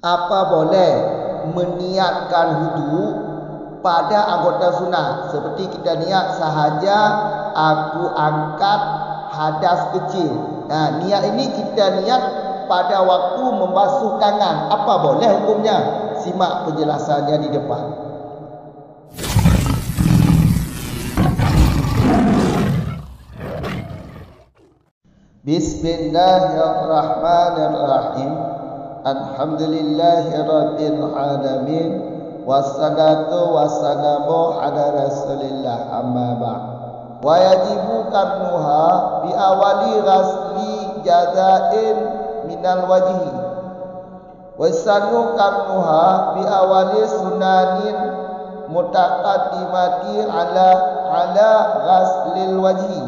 Apa boleh meniatkan wudu pada anggota sunat? Seperti kita niat sahaja aku angkat hadas kecil. Niat ini kita niat pada waktu membasuh tangan. Apa boleh hukumnya? Simak penjelasannya di depan. Bismillahirrahmanirrahim. Alhamdulillahirabbil alamin. Wassalatu wassalamu ala Rasulillah, amma ba'd. Wa yajibu karnuha bi awali ghasli jaza'in minal wajhi. Wa sanu karnuha bi awali sunanin mutaqaddimati ala ghaslil wajhi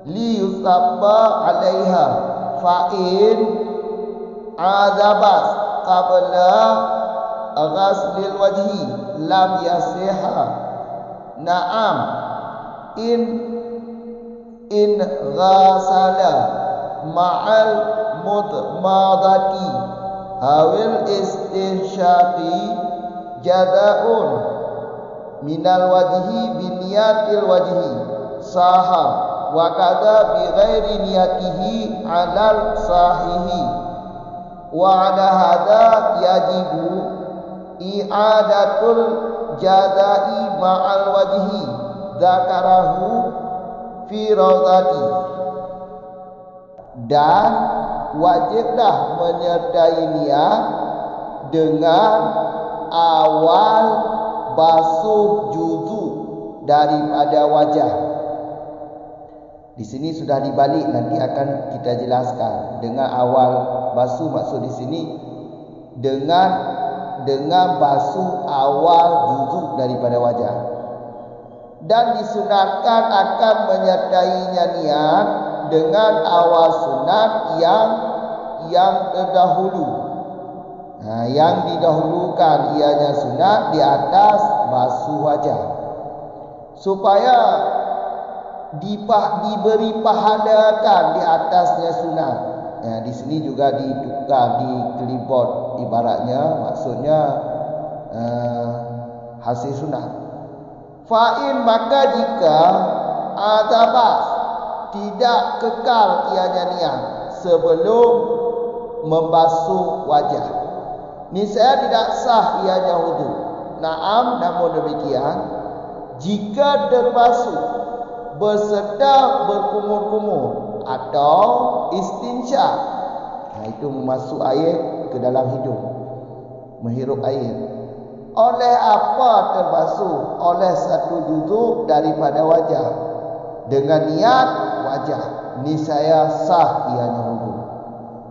li yusabba alaiha fa'in adabas qabla ghaslil wajhi lam yasiha. Na'am in ghasala ma'al mudmadati awil istinsyaqi jada'un minal wajhi biniyatil wajhi saha wa kadha bi ghairi niyatihi 'alal sahihi wa 'ala hadha yajibu i'adatul jada'i ma'al wajhi dzakarahu fi rawdati. Dan wajiblah menyertai niat dengan awal basuh juzu daripada wajah. Di sini sudah dibalik, nanti akan kita jelaskan. Dengan awal basuh maksud di sini dengan basuh awal juzu daripada wajah. Dan disunatkan akan menyertainya niat dengan awal sunat yang terdahulu. Yang didahulukan ianya sunat di atas basuh wajah, supaya diberi pahalakan di atasnya sunat. Di sini juga ditukar di kelibot, ibaratnya maksudnya hasil sunat. Fa'in maka jika adabas tidak kekal ianya niat sebelum membasuh wajah, niscaya tidak sah ianya wudu. Naam, namun demikian jika terbasuh berserta berkumur-kumur atau istinsyak, itu memasuk air ke dalam hidung, menghirup air. Oleh apa terbasuh? Oleh satu juzuk daripada wajah, dengan niat wajah, niscaya sah ianya wudu.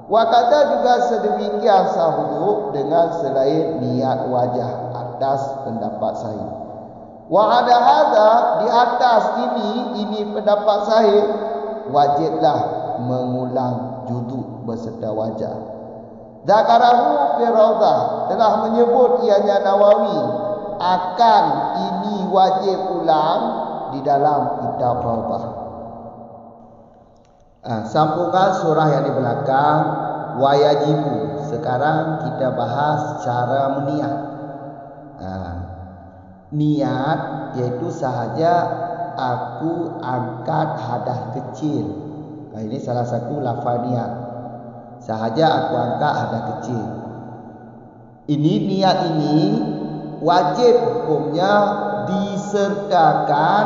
Wa kata juga sedemikian sah wudu dengan selain niat wajah, atas pendapat sahih. Wa ada hadza, di atas ini pendapat sahih, wajiblah mengulang juzuk beserta wajah. Zakarahu fi rawdah, telah menyebut ianya Nawawi akan ini wajib ulang di dalam kitab rawdah. Sambungan surah yang di belakang, wa yajibu. Sekarang kita bahas cara meniat. Niat yaitu sahaja aku angkat hadas kecil. Ini salah satu lafaz niat. Sahaja aku angkat hadas kecil. Ini niat ini wajib hukumnya disertakan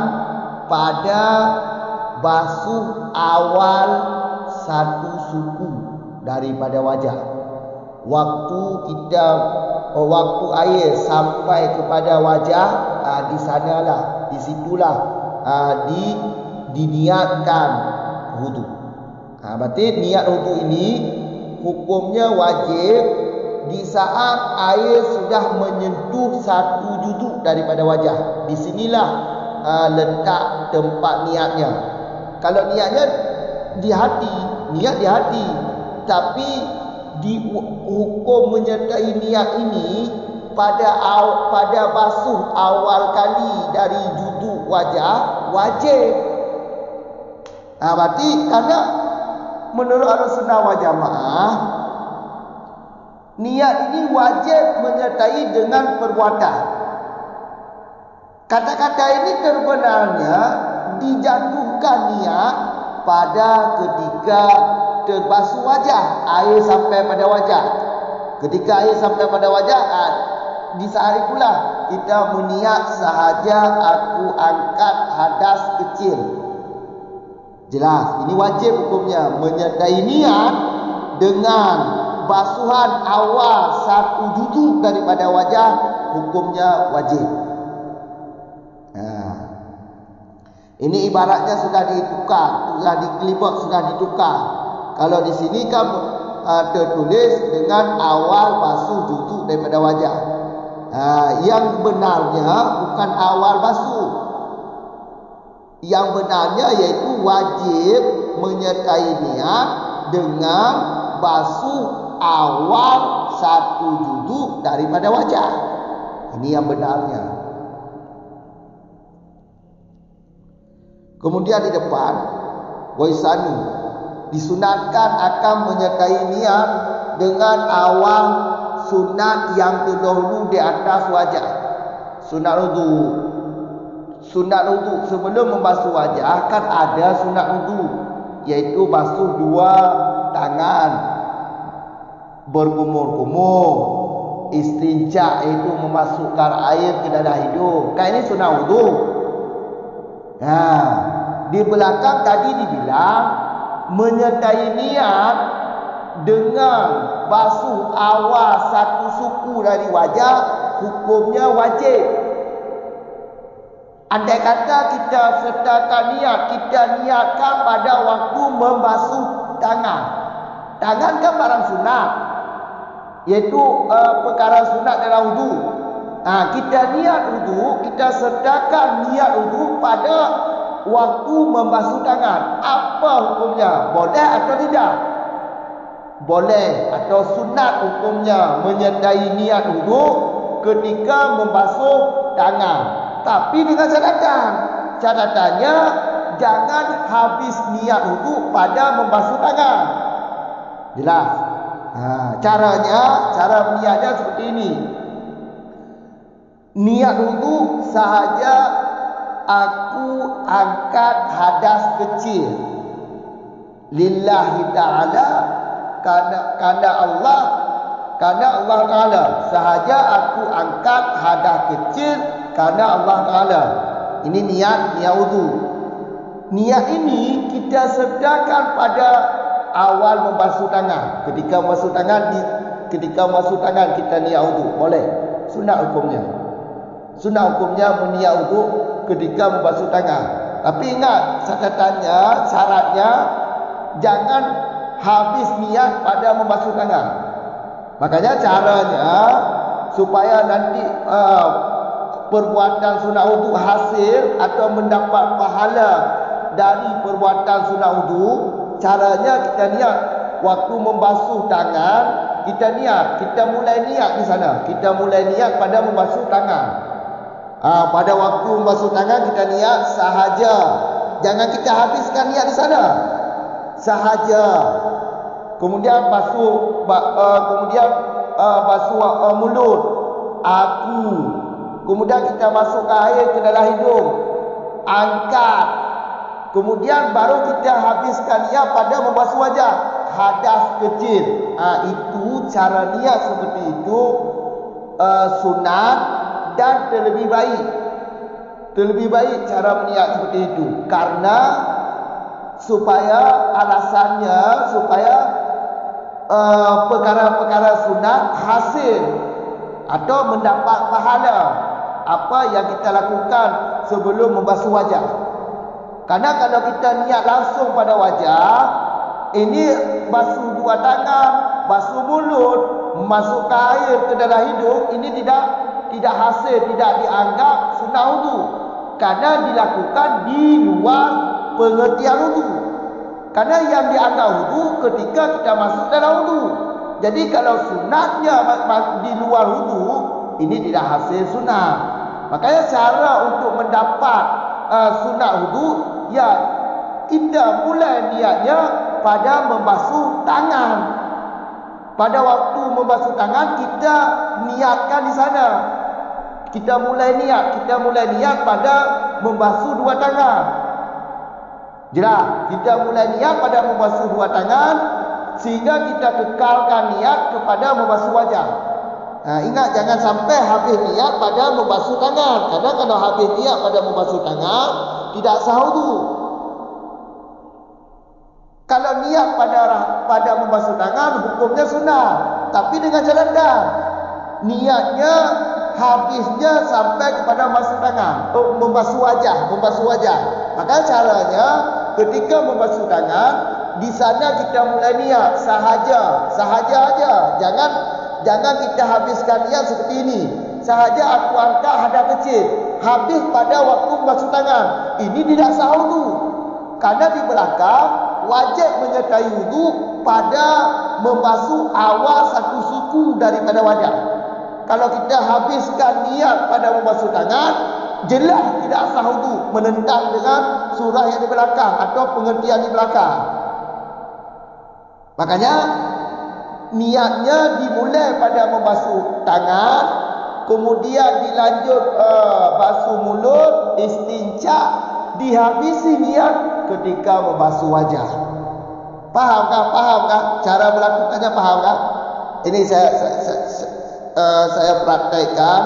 pada basuh awal satu suku daripada wajah. Waktu air sampai kepada wajah, di sanalah, di situlah diniatkan wudu. Berarti niat wudu ini hukumnya wajib di saat air sudah menyentuh satu juzuk daripada wajah. Di sinilah letak tempat niatnya. Kalau niatnya di hati, niat di hati, tapi di hukum menyertai niat ini pada basuh awal kali dari juzuk wajah wajib. Berarti karena menurut Ahlussunnah wal Jamaah Niat ini wajib menyertai dengan perbuatan. Kata-kata ini sebenarnya dijatuhkan niat pada ketika terbasuh wajah, air sampai pada wajah. Ketika air sampai pada wajah, di saat itulah kita meniat sahaja aku angkat hadas kecil. Jelas, ini wajib hukumnya menyertai niat dengan basuhan awal satu juzuk daripada wajah, hukumnya wajib. Ini ibaratnya sudah ditukar, sudah dikelibot, sudah ditukar. Kalau di sini kan tertulis dengan awal basuh juzuk daripada wajah. Yang benarnya bukan awal basuh. Yang benarnya yaitu wajib menyertai niat dengan basuh awal satu juzuk daripada wajah. Ini yang benarnya. Kemudian di depan, waisanu disunatkan akan menyertai niat dengan awal sunat yang terdahulu di atas wajah. Sunat wudu. Sunat wudu sebelum membasuh wajah kan ada sunat wudu, yaitu basuh dua tangan, berkumur-kumur, istinja itu memasukkan air ke dalam hidung. Kan ini sunat wudu. Di belakang tadi dibilang menyertai niat dengan basuh awal satu suku dari wajah, hukumnya wajib. Andai kata kita sertakan niat, kita niatkan pada waktu membasuh tangan. Tangan kan barang sunat, iaitu perkara sunat dalam wudu. Kita niat wudu, kita sertakan niat wudu pada waktu membasuh tangan. Apa hukumnya? Boleh atau tidak? Boleh atau sunat hukumnya menyertai niat wudu ketika membasuh tangan. Tapi dengan catatan. Catatannya jangan habis niat wudu pada membasuh tangan. Jelas? Cara meniatnya seperti ini. Niat wudu sahaja aku angkat hadas kecil lillahi ta'ala, karena Allah Ta'ala. Sahaja aku angkat hadas kecil karena Allah Ta'ala. Ini niat wudu. Niat ini kita sertakan pada awal membasuh tangan. Ketika membasuh tangan kita niat wudu. Boleh. Sunat hukumnya. Sunat hukumnya meniat wudu ketika membasuh tangan. Tapi ingat catatannya, syaratnya jangan habis niat pada membasuh tangan. Makanya caranya supaya nanti perbuatan sunat wudu hasil atau mendapat pahala dari perbuatan sunat wudu, caranya kita niat waktu membasuh tangan, kita mulai niat di sana. Kita mulai niat pada membasuh tangan. Pada waktu membasuh tangan kita niat sahaja. Jangan kita habiskan niat di sana. Sahaja. Kemudian basuh mulut. Aku. Kemudian kita masukkan air ke dalam hidung. Angkat. Kemudian baru kita habiskan niat pada membasuh wajah. Hadas kecil. Itu cara niat seperti itu. Sunat. Dan terlebih baik cara meniat seperti itu, karena alasannya supaya perkara-perkara sunat hasil atau mendapat pahala apa yang kita lakukan sebelum membasuh wajah. Karena kalau kita niat langsung pada wajah, ini basuh dua tangan, basuh mulut, memasukkan air ke dalam hidung, ini tidak hasil, tidak dianggap sunat wudu, karena dilakukan di luar pengertian wudu. Karena yang dianggap wudu ketika kita masuk dalam wudu. Jadi kalau sunatnya di luar wudu, ini tidak hasil sunat. Makanya cara untuk mendapat sunat wudu, ya kita mulai niatnya pada membasuh tangan. pada waktu membasuh tangan kita niatkan di sana. Kita mulai niat pada membasuh dua tangan. Jelas, kita mulai niat pada membasuh dua tangan sehingga kita kekalkan niat kepada membasuh wajah. Ingat, jangan sampai habis niat pada membasuh tangan. Karena kalau habis niat pada membasuh tangan, tidak sah wudu. Kalau niat pada membasuh tangan, hukumnya sunnah, tapi dengan catatan niatnya habisnya sampai kepada membasuh tangan, membasuh wajah. Maka caranya ketika membasuh tangan, di sana kita mulai niat sahaja aja. Jangan kita habiskan niat seperti ini. Sahaja aku angkat hadap kecil, habis pada waktu membasuh tangan. Ini tidak sah wudu. Karena di belakang wajib menyertai wudu pada membasuh awal satu suku daripada wajah. Kalau kita habiskan niat pada membasuh tangan, jelas tidak sah wudu, menentang dengan surah yang di belakang atau pengertian di belakang. Makanya niatnya dimulai pada membasuh tangan, kemudian dilanjut basuh mulut, istinja, dihabisi niat ketika membasuh wajah. Fahamkah? Cara melakukannya fahamkah? Ini saya praktekkan.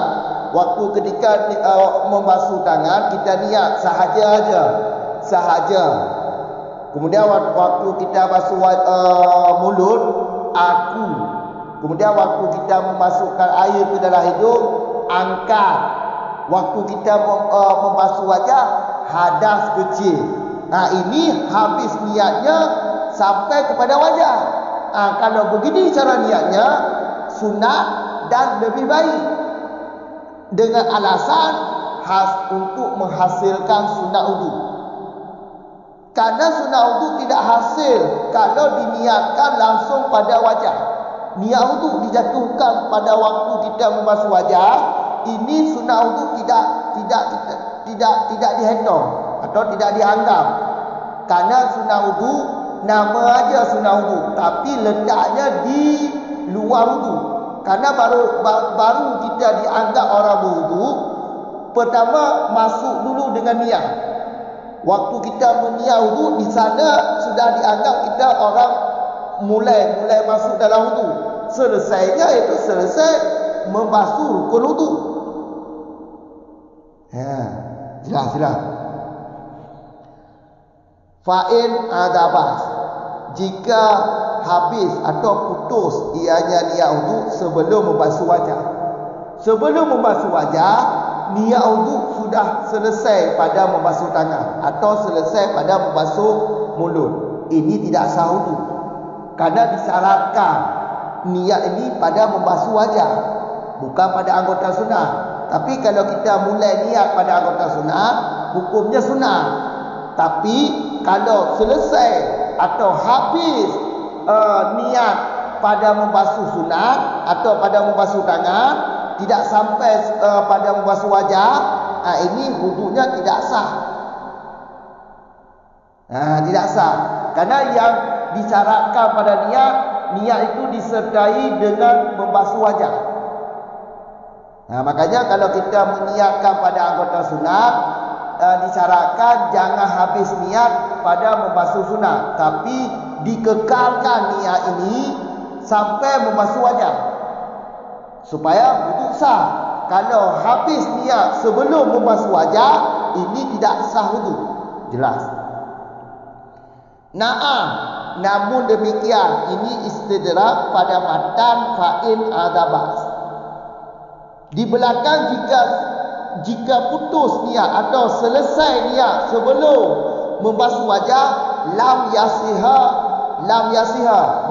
Waktu ketika membasuh tangan, kita niat sahaja. Kemudian waktu kita basuh mulut, aku. Kemudian waktu kita memasukkan air ke dalam hidung, angkat. Waktu kita membasuh wajah, hadas kecil. Ini habis niatnya sampai kepada wajah. Kalau begini cara niatnya, sunat dan lebih baik. Dengan alasan untuk menghasilkan sunat wudu. Karena sunat wudu tidak hasil kalau diniatkan langsung pada wajah. Niat wudu dijatuhkan pada waktu kita membasuh wajah, ini sunat wudu tidak dihitung atau tidak dianggap. Karena sunat wudu nama aja sunat wudu, tapi letaknya di luar wudu. Karena baru kita dianggap orang berwudu, pertama masuk dulu dengan niat. Waktu kita meniat wudu, di sana sudah dianggap kita orang mulai masuk dalam wudu. Selesainya itu selesai membasuh rukun wudu. Jelas. Fa'in adabas, jika habis atau putus ianya niat wudu sebelum membasuh wajah. Sebelum membasuh wajah, niat wudu sudah selesai pada membasuh tangan atau selesai pada membasuh mulut. Ini tidak sah wudu. Karena disyaratkan niat ini pada membasuh wajah, bukan pada anggota sunat. Tapi kalau kita mulai niat pada anggota sunat, hukumnya sunat. Tapi kalau selesai atau habis niat pada membasuh sunat atau pada membasuh tangan, tidak sampai pada membasuh wajah, ini wudunya tidak sah. Tidak sah. Karena yang disyaratkan pada niat itu disertai dengan membasuh wajah. Makanya kalau kita meniatkan pada anggota sunat, disyaratkan jangan habis niat pada membasuh sunat, tapi dikekalkan niat ini sampai membasuh wajah supaya wudu sah. Kalau habis niat sebelum membasuh wajah, ini tidak sah wudu. Jelas. Namun demikian, ini istidrak pada matan fa'in adabas. Di belakang jika putus niat atau selesai niat sebelum membasuh wajah, lam yasiha,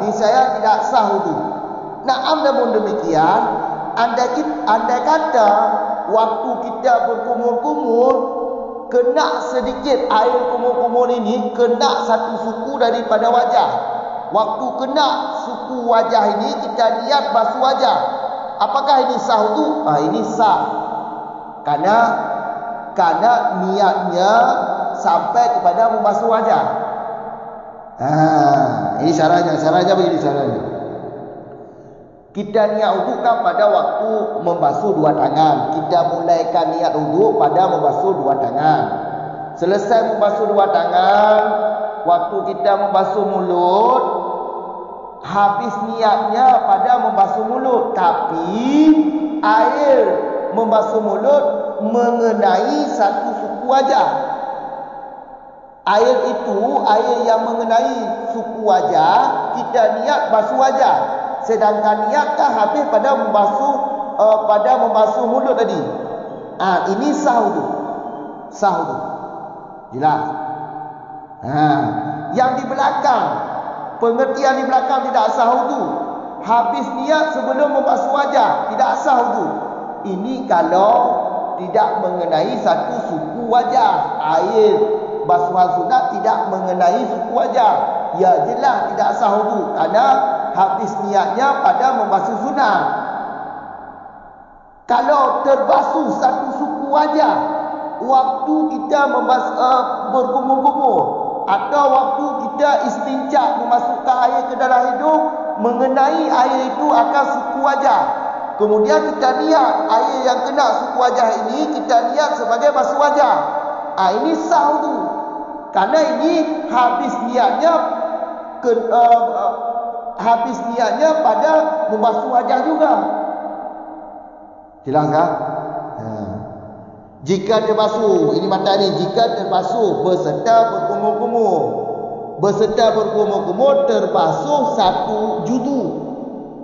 ni saya tidak sah wudu. Namun demikian, andai kata waktu kita berkumur-kumur kena sedikit air kumur-kumur ini kena satu suku daripada wajah. Waktu kena suku wajah ini kita niat basuh wajah. Apakah ini sah wudu? Ini sah. Karena niatnya sampai kepada membasuh wajah. Ini caranya begini caranya. Kita niat wuduk kan pada waktu membasuh dua tangan. Kita mulaikan niat wuduk pada membasuh dua tangan. Selesai membasuh dua tangan, waktu kita membasuh mulut, habis niatnya pada membasuh mulut. Tapi air membasuh mulut mengenai satu suku wajah. Air itu, air yang mengenai suku wajah, kita niat basuh wajah. Sedangkan niatkan habis pada membasuh mulut tadi. Ini sah wuduk. Sah wuduk. Jelas. Yang di belakang, pengertian di belakang tidak sah wuduk. Habis niat sebelum membasuh wajah, tidak sah wuduk. Ini kalau tidak mengenai satu suku wajah. Air basuhan sunat tidak mengenai suku wajah. Ya jelas tidak sah wuduk kerana habis niatnya pada membasuh sunat. Kalau terbasuh satu suku wajah waktu kita berkumur-kumur atau waktu kita istinja memasukkan air ke dalam hidung, mengenai air itu akan suku wajah. Kemudian kita niat air yang kena suku wajah ini kita niat sebagai basuh wajah. Ini sah wuduk. Karena ini habis niatnya pada membasuh wajah juga. Jelas tak? Jika terbasuh, ini mata ni, jika terbasuh beserta berkumur-kumur. Beserta berkumur-kumur terbasuh satu judu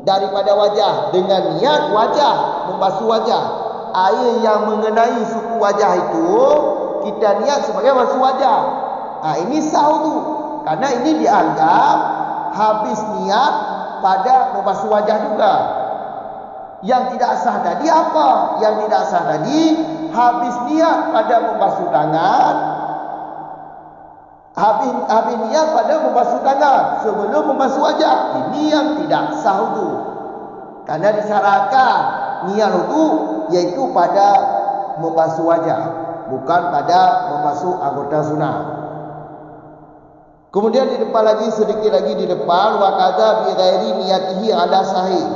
daripada wajah dengan niat wajah, membasuh wajah. Air yang mengenai suku wajah itu kita niat sebagai basuh wajah. Ini sah wuduk. Karena ini dianggap habis niat pada membasuh wajah juga. Yang tidak sah tadi apa? Yang tidak sah tadi habis niat pada membasuh tangan. Habis niat pada membasuh tangan sebelum membasuh wajah. Ini yang tidak sah wuduk. Karena disyaratkan niat wuduk iaitu pada membasuh wajah, bukan pada membasuh anggota sunat. Kemudian di depan lagi, sedikit lagi di depan, wa kadza bi ghairi niyatihi ala sahih.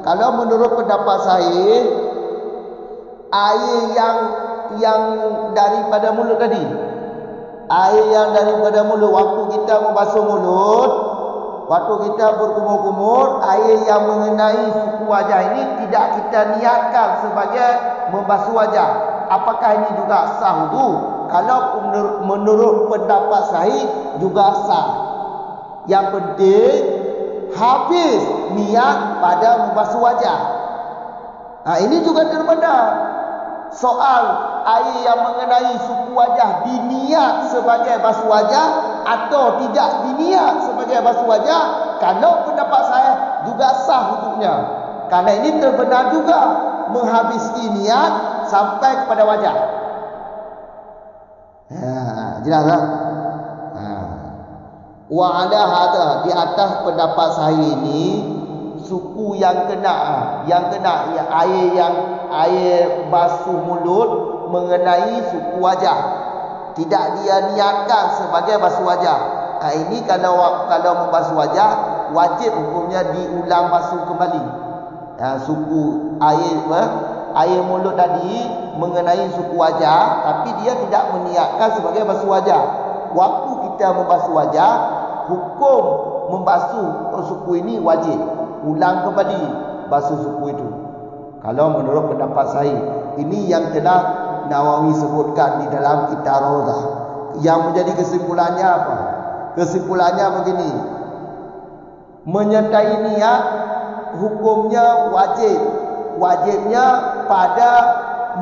Kalau menurut pendapat sahih, air yang daripada mulut tadi, air yang daripada mulut waktu kita membasuh mulut, waktu kita berkumur-kumur, air yang mengenai suku wajah ini tidak kita niatkan sebagai membasuh wajah. Apakah ini juga sah wuduk? Kalau menurut pendapat sahih juga sah. Yang penting habis niat pada membasuh wajah. Ini juga terbenar. Soal air yang mengenai suku wajah diniat sebagai basuh wajah atau tidak diniat sebagai basuh wajah, kalau pendapat saya juga sah wuduknya. Karena ini terbenar juga menghabisi niat sampai kepada wajah. Jelas tak? Wa ala hada, di atas pendapat saya ini, suku yang kena air basuh mulut mengenai suku wajah, tidak dia niatkan sebagai basuh wajah. Ini kalau membasuh wajah wajib hukumnya diulang basuh kembali. Suku air mulut tadi mengenai suku wajah, tapi dia tidak meniatkan sebagai basuh wajah. Waktu kita membasuh wajah, hukum membasuh suku ini wajib. Ulang kembali basuh suku itu. Kalau menurut pendapat saya, ini yang telah Nawawi sebutkan di dalam Kitab Rawdah. Yang menjadi kesimpulannya apa? Kesimpulannya begini. Menyertai niat hukumnya wajib. Wajibnya pada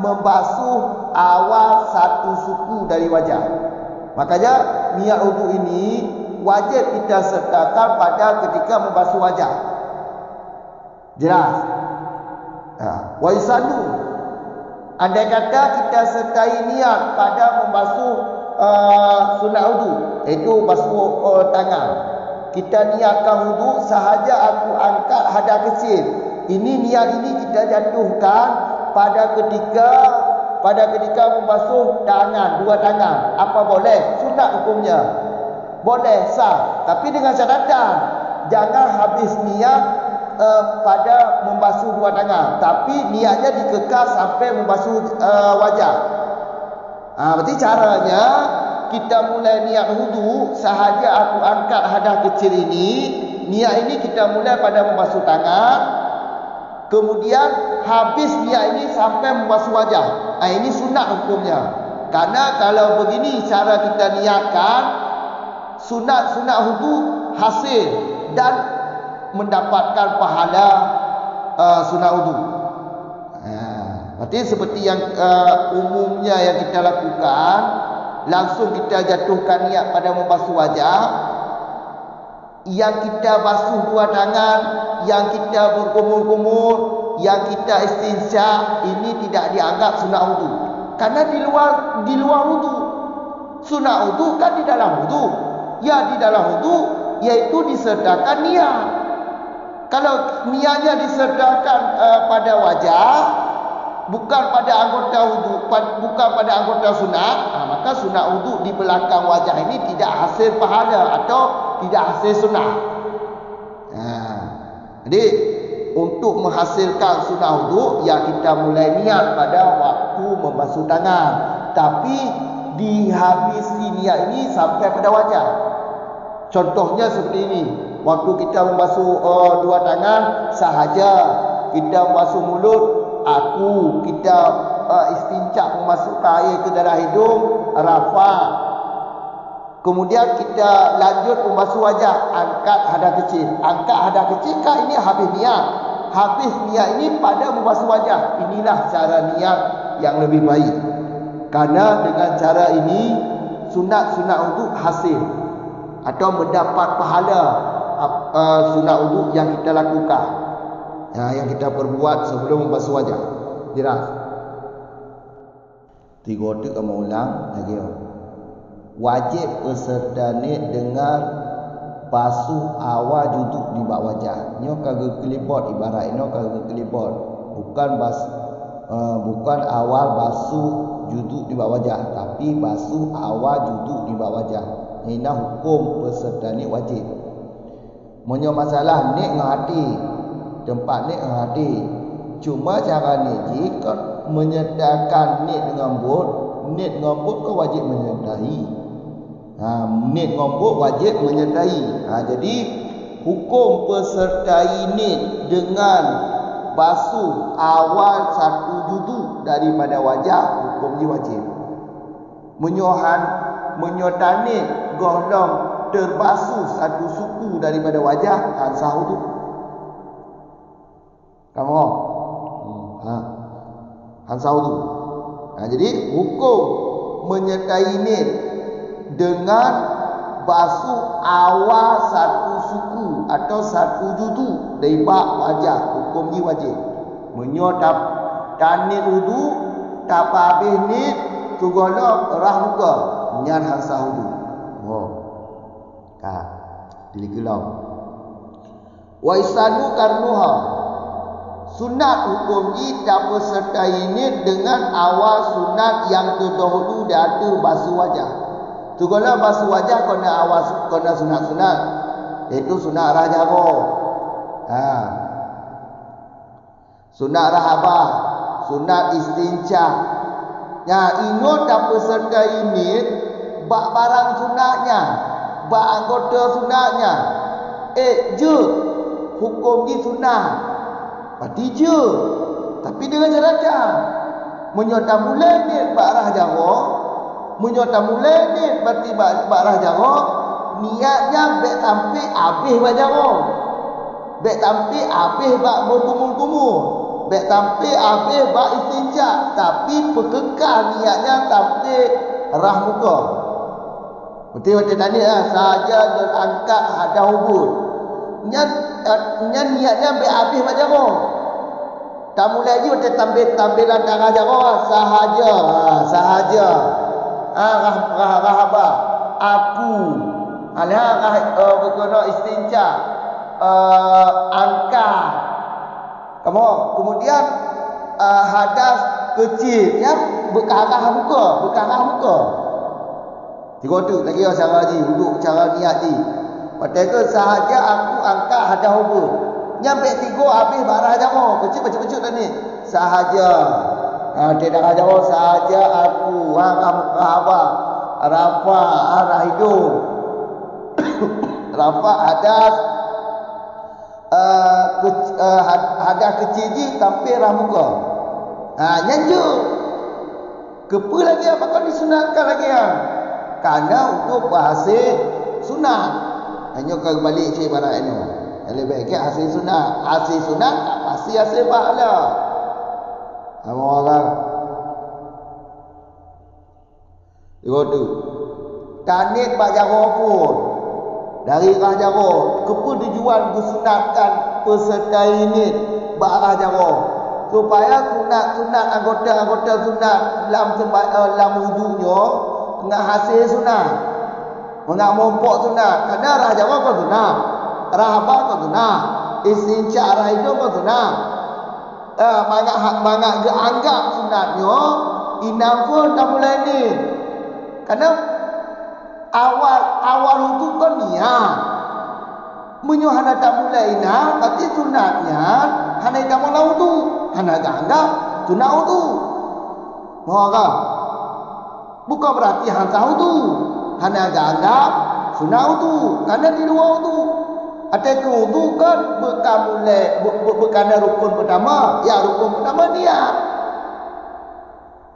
membasuh awal satu suku dari wajah. Makanya niat wuduk ini wajib kita sertakan pada ketika membasuh wajah. Jelas? Wa yusallu. Andai kata kita sertai niat pada membasuh sunat wuduk, iaitu basuh tangan. Kita niatkan wuduk sahaja aku angkat hadas kecil. Ini niat ini kita jatuhkan pada ketika membasuh tangan, dua tangan. Apa boleh? Sunat hukumnya. Boleh, sah. Tapi dengan catatan, jangan habis niat pada membasuh dua tangan, tapi niatnya dikekal sampai membasuh wajah. Berarti caranya kita mulai niat wudu sahaja aku angkat hadas kecil ini. Niat ini kita mulai pada membasuh tangan, kemudian habis niat ini sampai membasuh wajah. Ini sunat hukumnya. Karena kalau begini cara kita niatkan, sunat wudu hasil dan mendapatkan pahala sunat wudu. Berarti seperti yang umumnya yang kita lakukan, langsung kita jatuhkan niat pada membasuh wajah. Yang kita basuh dua tangan, yang kita berkumur-kumur, yang kita istinsya, ini tidak dianggap sunat wudu. Karena di luar wudu. Sunat wudu kan di dalam wudu. Ya, di dalam wudu yaitu disertakan niat. Kalau niatnya disertakan pada wajah, bukan pada anggota wudu, bukan pada anggota sunat, maka sunat wudu di belakang wajah ini tidak hasil pahala atau tidak hasil sunat. Jadi untuk menghasilkan sunat wudu, ya kita mulai niat pada waktu membasuh tangan, tapi dihabisi niat ini sampai pada wajah. Contohnya seperti ini, waktu kita membasuh dua tangan sahaja, kita membasuh mulut, kita istincak memasukkan air ke dalam hidung, rafa. Kemudian kita lanjut membasuh wajah, angkat hadas kecil. Angkat hadas kecil kan ini habis niat. Habis niat ini pada membasuh wajah. Inilah cara niat yang lebih baik. Karena dengan cara ini sunat wudu hasil atau mendapat pahala sunat wudu yang kita lakukan, yang kita perbuat sebelum membasuh wajah. Jelas? 3 otak kamu ulang lagi. Wajib peserta ni dengan basuh awal juduk di bawah wajah. Nyo kagak kelipot, ibarat nyo kagak kelipot. Bukan awal basuh juduk di bawah wajah, tapi basuh awal juduk di bawah wajah. Ini hukum peserta ni wajib. Menyo masalah ni ngati, tempat ni ngati. Cuma cara ni jika menyertakan ni dengan but kau wajib menyertai. Nit ngombok wajib menyertai. Jadi hukum pesertai nit dengan basuh awal satu juduk daripada wajah, hukumnya wajib. Menyertai nit golong terbasuh satu suku daripada wajah, sah wudu. Kamu sah wudu. Jadi hukum menyertai nit dengan basuh awal satu suku atau satu juduk dari bak wajah, hukumnya wajib. Menyotap tanit wudu, tak habis nit tugolok rah muka nyan hansa wudu. Diligelau. Wa isanu karnuha. Sunat hukumnya dapat sertai nit dengan awal sunat yang terdahulu ada basuh wajah. Tu kalau basuh wajah kena sunat-sunat, iaitu sunat arah jaro, sunat rahabah, sunat istinca. Ingat tak peserta ini bak barang sunatnya, bak anggota sunatnya. Je hukum ni sunat, berarti je. Tapi dengan catatan menyerta mulai ni bak arah jaro. Menyota mulai ni berarti barah jarok, niatnya bek sampai habis bak jarok, bek sampai habis bak berkumur-kumur, bek sampai habis bak istinja, tapi perkekal niatnya sampai rah muka. Betul tadi saja dan angkat hadah ubud. Niatnya bek habis bak jarok. Tak mulai je tampilan darah jarok sahaja. Rahabah aku berkena istinja angkat kamu kemudian hadas kecil yang berkarah muka 3 tu lagi cara haji duduk cara niat ni. Padahal sahaja aku angkat hadas ubud Nyampe 3 habis barah jauh. Kecil tadi. Sahaja. Tidak jauh sahaja aku. Apa? Rafa arah hidung. Rafa hadas. Hadas kecil je sampai arah muka. Nyanju. Kepa lagi maka disunatkan lagi Karena untuk berhasil sunat. Hanya kalau balik cik pada ini. Yang lebih baik hasil sunat. Hasil sunat tak pasti hasil pahala. Apa orang? Itu. Tanit Pak Jarrah pun. Dari Rah Jarrah. Kepa dijual disunatkan peserta ini Pak Rah Jarrah. Supaya sunat anggota-anggota sunat dalam wudunya dengan hasil sunat. Mengat mompok sunat. Kerana Rah Jarrah kau sunat. Rah apa kau sunat. Istinca arah hidung kau sunat. Mangat anggap sunatnya. Inam pun tak mulai ni. Kerana awal wudu kau niat. Menyuhana tak mulai inam. Berarti sunatnya hana tak mulai wudu. Hana anggap sunat wudu. Mohon bukan berarti hana wudu. Hana anggap sunat wudu. Kerana di luar wudu. Ada wudu kan berkana rukun pertama. Ya rukun pertama niat.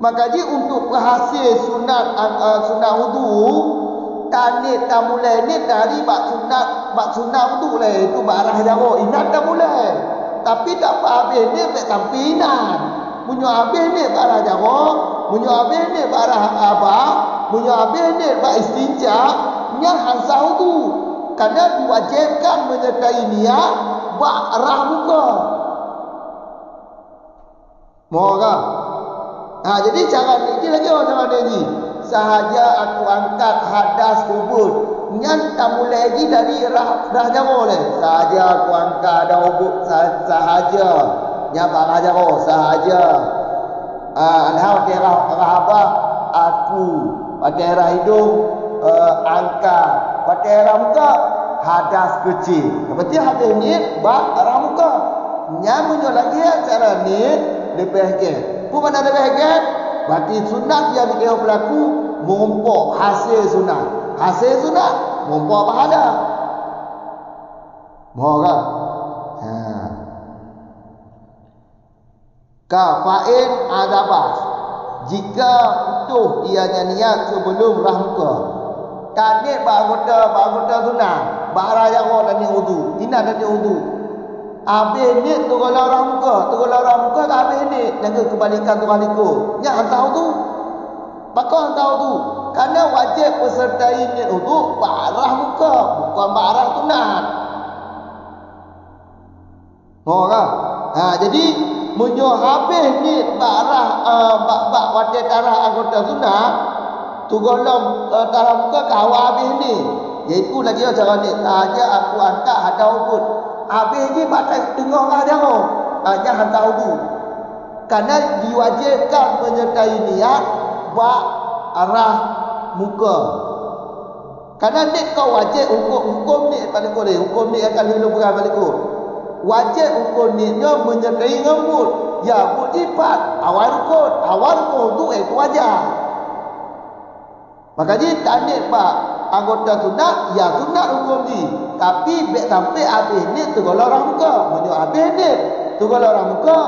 Maka untuk berhasil sunat wudu, tanit tak mulai ni dari bak sunat wudu lah. Itu barah jauh. Inat tak mulai. Tapi tak apa habis ni sampai inat. Munyo habis ni barah jauh. Munyo habis ni barah abah. Munyo habis ni bak istinja. Nya hansa wudu. Kerana diwajibkan menyertai niat bak arah muka. Mau tak? Jadi cara ni lagi orang ni. Sahaja aku angkat hadas kubur. Nyan tak mulai lagi dari rah jauh le. Sahaja aku angkat ada ubuk sahaja. Nya barah jauh sahaja. Alhamdulillah rah apa? Aku pada rah hidung angkat. Pada arah muka hadas kecil. Berarti hadas ni bak arah muka. Nyamunyo lagi cara ni lebih ke. Pun mana lebih ke? Berarti sunat yang dikira pelaku mengumpuk hasil sunat. Hasil sunat mengumpuk pahala. Mau kan? Kafain adabas. Jika utuh ianya niat sebelum rah muka. Tanit anggota sunat. Barah yang orang dan wudu. Inat dan wudu. Habis ni tu kalau orang muka tak habis ni. Jangan kebalikan tu kaliku. Nya hantar wudu. Bakal hantar wudu. Kerana wajib peserta ini wudu barah muka. Bukan barah sunat. Oh kan? Jadi munyo habis ni barah bak wajib darah anggota sunat. Tu golong dalam muka kawal habis ni. Iaitu lagi cara ni. Sahaja aku angkat ada ubud. Habis ni batas dengar lah jauh. Hanya hantar wudu. Kerana diwajibkan menyertai niat bak arah muka. Kerana ni kau wajib hukum ni paling boleh. Hukum ni akan hilang berat balik ku. Wajib hukum ni menyertai ngembut. Ya budipat. Awal rukun tu itu wajar. Maka dia tak ni pak anggota sunat, ya sunat hukum ni. Tapi baik sampai habis ni tu kalau orang muka. Menurut habis ni tu kalau orang muka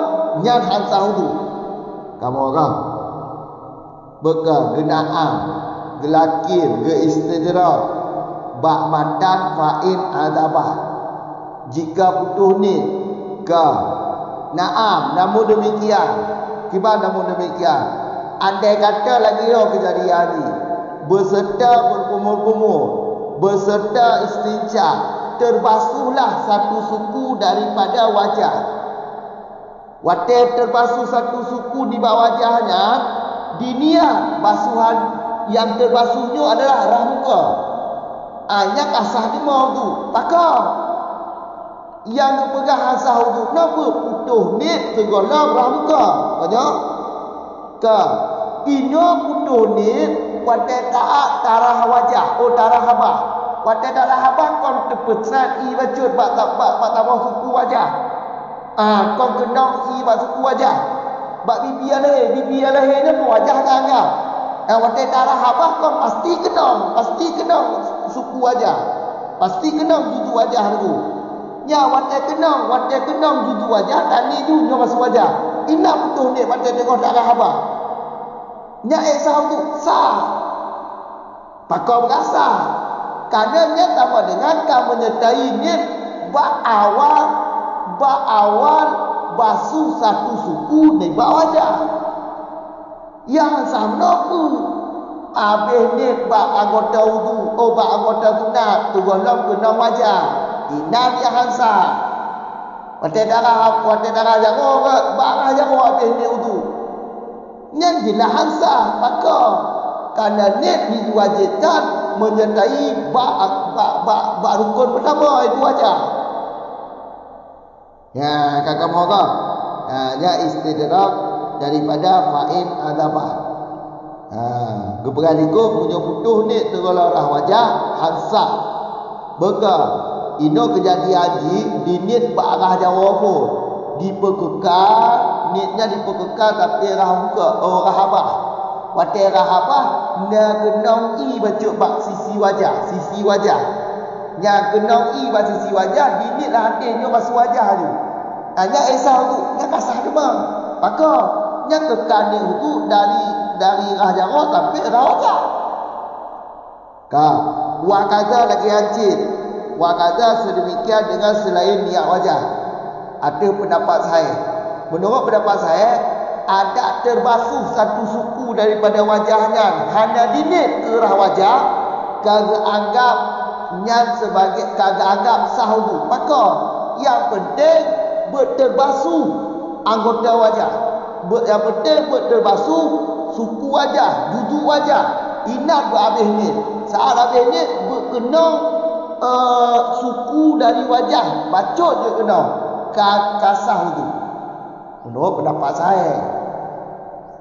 nyan hansa wudu. Kamu orang bekal genaan, gelakin, geistidrak, bak madan fa'in adabah. Jika putus ni ke naam, namun demikian. Kibar namun demikian. Andai kata lagi kejadian ni beserta berkumur-kumur, beserta istinja, terbasuhlah satu suku daripada wajah. Waktu terbasuh satu suku di bawah wajahnya, diniat basuhan yang terbasuhnya adalah arah muka. Yang asah ni mau tu, pakar. Yang pegang asah tu, kenapa putus ni tergolong arah muka? Banyak? Ke? Ino putus ni pada taat tarah wajah, tarah habah. Wate darah habah kon tepetsan I bacut bak tambah suku wajah. Kon kenong I bak suku wajah. Bak bibi alahnya pun wajah agak. Wate darah habah kon pasti kenong suku wajah. Pasti kenong judu wajah tu. Ya wate kenong judu wajah tani ju nyo masuk wajah. Ina betul ni wate tengok darah habah. Nya sah tu sah. Pakau berasa. Kerana nya sama dengan kamu menyertai niat bak awal basuh satu suku di bak wajah. Yang sama pun habis niat bak anggota wudu, bak anggota sunat, tu golong kena wajah. Ina dia hansa. Wate darah jago bak jago habis niat wudu. Nya jelah hansa pakau. Kerana niat diwajibkan menyertai bak rukun pertama itu wajah. Ya, kakak moga. Ya istidrak daripada fa'in adaban. Geberaliku punya putuh ni tergolah wajah hansa. Beka ino kejadian haji dinit bak arah Jawa pun diperkekal, niatnya diperkekal tapi arah muka arah habah. Wate rahabah na kenong I bacuk bak sisi wajah. Nya kenong I bak sisi wajah dinit lah hadirnya masuk wajah tu. Nya esah tu, nya kasah demam. Maka nya kekanding tu dari rah jara tapi rah wajah. Wa kaza lagi hancit. Wa kaza sedemikian dengan selain niat wajah. Ada pendapat saya. Menurut pendapat saya ada terbasuh satu suku daripada wajahnya hanya dinit ke arah wajah kagak anggapnya sebagai kagak anggap sahdu. Maka yang penting berterbasuh anggota wajah. Yang penting berterbasuh suku wajah, duduk wajah. Inat berhabis ni. Saat habis ni berkenang suku dari wajah. Bacot je kena kasah itu. Menurut pendapat saya.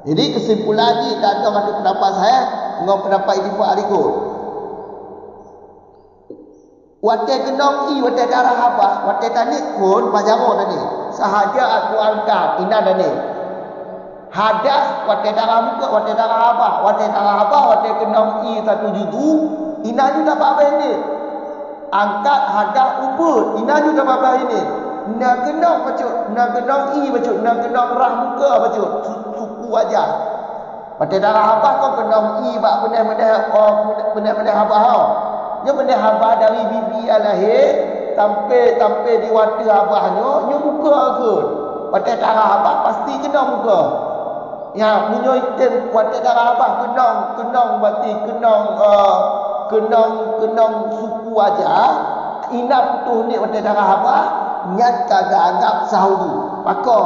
Jadi kesimpulan ni datang ada pendapat saya dengan pendapat Ibnu Ariku. Wate kenong I wate darah apa? Wate tani pun pajaro tadi. Sahaja aku angkat ina tadi. Hadas wate darah muka wate darah apa? Wate darah apa? Wate kenong I satu judu ina juga apa ini? Angkat hadas ubud ina juga apa ini? Nak kenong bacuk, nak kenong I bacuk, nak kenong rah muka bacuk, suku wajah. Pada darah apa kau kenong I bak benar-benar apa hau? Nya benar haba dari bibi alahir sampai di wata abahnya, nya muka ke. Pada darah apa pasti kena muka. Ya, punya item wata darah apa kenong berarti kenong suku wajah. Ina putuh ni wata darah apa? Nyat kagak anggap sahdu. Maka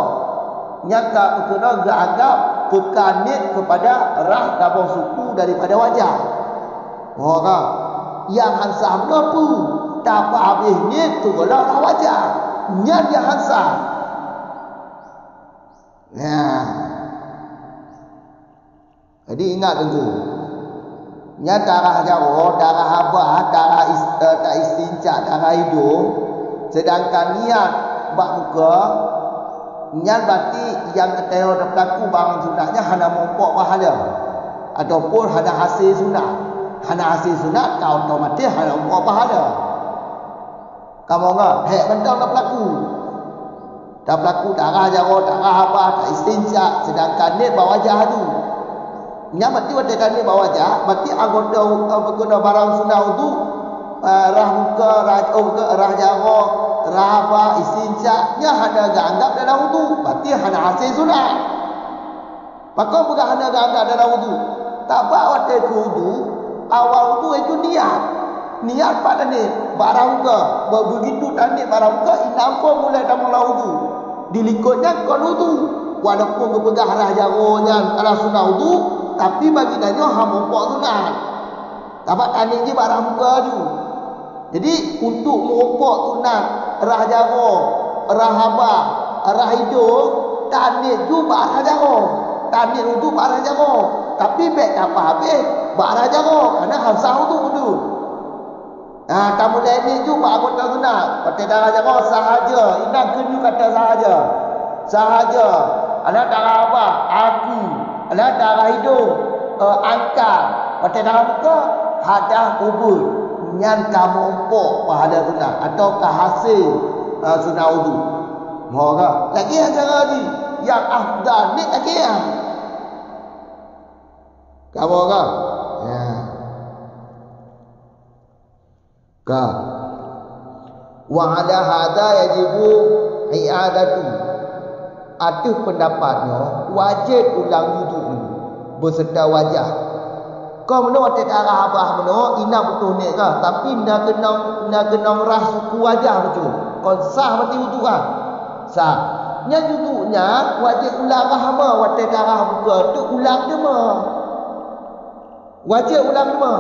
nyat kagak anggap kekanit kepada rah dabang suku daripada wajah. Orang yang hansa apa tak apa habis ni tu kalau rah wajah. Nyat yang hansa. Ya. Jadi ingat tentu. Nyat darah jauh, darah habah, darah tak istinja, darah hidung. Sedangkan niat bak muka, niat berarti yang keteo dah berlaku barang sunatnya hana mompok pahala ataupun hana hasil sunat. Hana hasil sunat kau otomatis hana mompok pahala. Kamu enggak? Hek bentang dah berlaku. Dah berlaku darah jaro, darah apa, tak istinja. Sedangkan niat bawah wajah tu. Niat berarti wadakan niat bawah wajah, berarti anggota berguna barang sunat tu rah muka, rah jaro, rah apa, istinja, nya hana gak anggap dalam wudu. Berarti hana hasil sunat. Maka bukan hana gak anggap dalam wudu. Tak bawa ke wudu, awal wudu itu niat. Niat pada ni barang muka. Begitu tandik barang muka, inampa mulai dalam wudu. Dilikutnya kon wudu. Walaupun kepegah rah jaronya ala sunat wudu, tapi bagi danyo hampok sunat. Dapat tanding je barang muka tu. Jadi untuk meropok sunat rah jaro, rah habah, rah hidung, tanit ju barah jaro. Tanit wudu barah jaro. Tapi baik apa habis barah jaro kerana hamsah wudu. Tamu lain juga anggota sunat. Kata darah jago sahaja. Ina kena kata sahaja. Sahaja. Ada darah apa? Aku. Ada darah hidung. Angkat. Kata darah muka. Hadah kubur. Nyan kamu empuk pahala sunat. Ataukah hasil sunat wudu. Moga. Lagi yang cara ni. Yang afdal ni lagi yang. Kamu kan? Ya. Kan? Wa ala hada yajibu i'adatu. Ada pendapatnya wajib ulang wudu ni berserta wajah. Kau menurut tak arah abah menurut ina betul ni kah? Tapi nak kena rah suku wajah betul. Kau sah mati wudu kan? Sah. Nya wudunya wajib ulang rahma waktu darah muka tu ulang dema. Wajib ulang dema.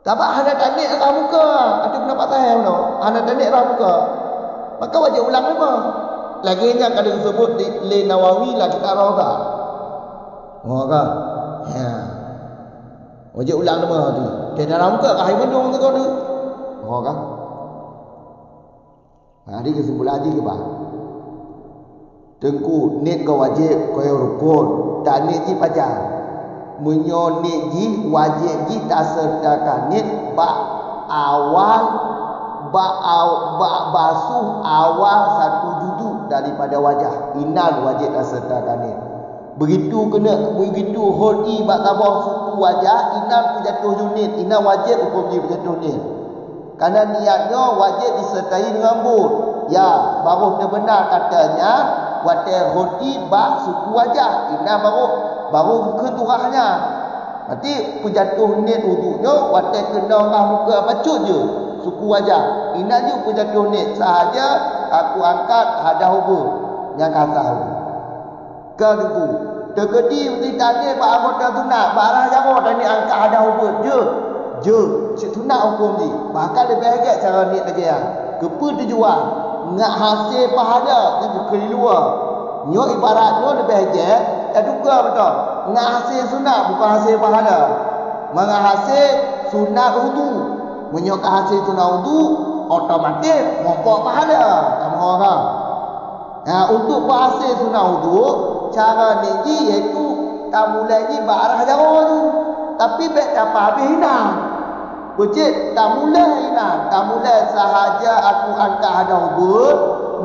Tapi hana tanik rah muka. Ada pendapat saya no. Hana tanik rah muka. Maka wajib ulang dema. Lagi nya kalau disebut di Nawawi lah kita raudha. Oh kan? Ya. Wajib ulang dema tu. Dia dalam muka kahai mendung tu kau tu. Oh kan? Hari kesimpulan haji ke bah? Tengku niat kau wajib kau yang rukun. Tak niat ji pajar. Menyo niat ji wajib ji tak sertakan niat awal basuh awal satu juduk daripada wajah. Inan wajib tak sertakan niat. Begitu hodi bak tabah suku wajah, inan pun jatuh unit. Inan wajib hukum ji berjatuh niat. Karena niatnya wajib disertai dengan bud. Ya, baru terbenar katanya watai hodi bak suku wajah. Inan baru keturahnya. Berarti penjatuh niat wuduknya watai kena orang muka pacut je suku wajah. Inan je penjatuh niat sahaja aku angkat hadah hubur yang kasar. Kedua, terkedi mesti tadi pak anggota sunat, barang jago tadi angkat hadah hubur je. Cik sunat hukum ni. Bahkan lebih agak cara niat lagi ya. Kepa tujuan nak hasil pahala yang ke luar. Nyo ibaratnya lebih agak tak duga betul. Nak hasil sunat bukan hasil pahala. Menghasil sunat wudu. Menyokah hasil sunat wudu otomatis mopok pahala. Kamu orang. Untuk berhasil sunat wudu cara ni iaitu tak mulai ni barah jago tu. Tapi baik dapat habis hilang. Bujit tak mulai hilang. Tak mulai sahaja aku angkat hadah hubur.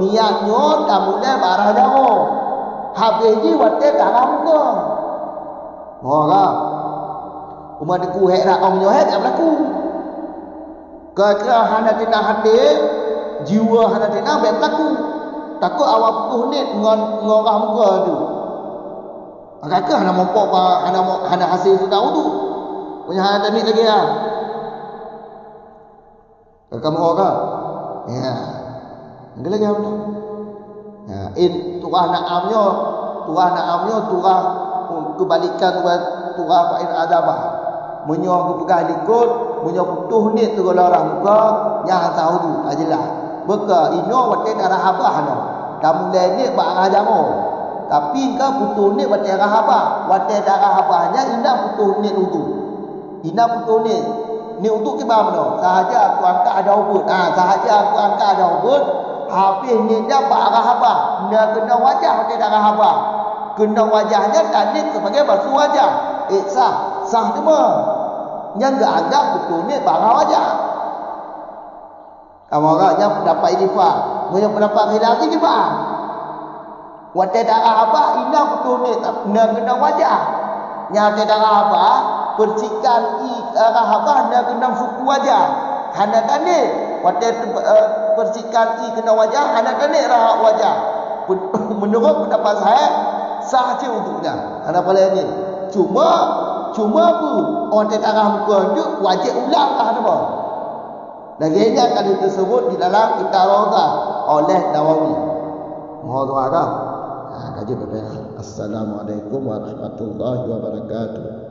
Niatnya tak mulai barah jago. Habis ni watak darah muka. Orang umat aku hek om nyohet tak berlaku. Kira hana tinang hati, jiwa hana tinang baik berlaku. Takut awak putus ni ngorah muka tu. Agak hana mopok hana hasil sudah wudu. Punya hana teknik lagi ya. Kamu orang. Ya. Enggak lagi apa? Ya, turah naamnya turah kebalikan turah fa'in adabah. Menyo kepegang likut, menyo putus ni tu kalau orang muka yang tahu tu ajalah. Beka ino watai darah habah no. Kamu ni bak ajamu. Tapi kau putus ni watai darah habah. Watai darah habahnya indah putus ni wudu. Indah putus ni. Ni untuk ke mana? Sahaja aku angkat ada ubud. Sahaja aku angkat ada ubud. Habis ni dia bak habah. Dia kena wajah watai darah habah. Kena wajahnya tadi sebagai basuh wajah. Sah cuma. Yang enggak anggap putus ni bak wajah. Kamu orang yang pendapat idifah, punya pendapat khilaf ni gimana? Watai darah apa? Ina betul ni tak kena wajah. Yang darah apa? Percikan darah apa? Ina kena suku wajah. Hana tani. Watai percikan kena wajah. Hana tani rahak wajah. Menurut pendapat saya sah je untuknya. Hana pada ni. Cuma apa? Watai darah muka tu wajib ulang lah apa? Laginya kali tersebut di dalam kitab Raudha oleh Nawawi. Mohon doa. Kaji berbeza. Assalamualaikum warahmatullahi wabarakatuh.